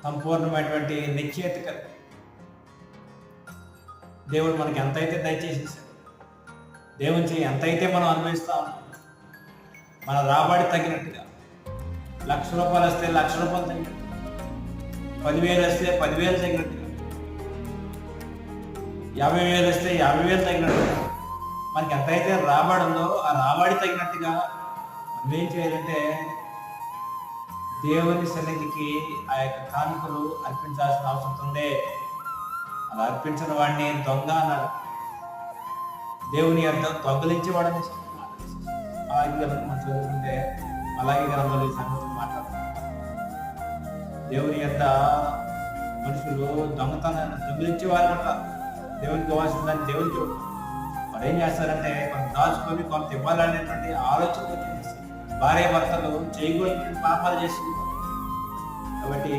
సంపూర్ణమైనటువంటి నిశ్చయిత కలిగి దేవుడు మనకి ఎంతైతే దయచేసేసాడు, దేవుని చేయి ఎంతైతే మనం అనుభవిస్తాం, మన రాబడి తగినట్టుగా ₹1,00,000 వస్తే ₹1,00,000 తగినట్టుగా, 10,000 వస్తే 10,000 తగినట్టుగా, 50,000 వస్తే 50,000 తగినట్టుగా, మనకి ఎంతైతే రాబడి ఉందో ఆ రాబడి తగినట్టుగా మనం ఏం చేయాలంటే దేవుని సన్నిధికి ఆ యొక్క కానుకలు అర్పించాల్సిన అవసరం ఉంది. అలా అర్పించిన వాడిని దొంగ అన్నాడు. దేవుని అర్థం దొంగలించేవాడని అలాగే మనం చదువుకుంటే అలాగే గ్రంథంలో ఈ సంగతులు మాట్లాడుతున్నాం. దేవుని యొక్క మనుషులు దొంగతనాన్ని దొంగిలించేవారు అంటారు. దేవునికి ఇవ్వాల్సిన దాన్ని దేవునికి ఇవ్వరు. వాడు ఏం చేస్తారంటే కొంత దాచుకొని కొంత ఇవ్వాలనేటువంటి ఆలోచన వచ్చేసి భార్య భర్తలు చేయకూడని పాపాలు చేస్తున్నారు. కాబట్టి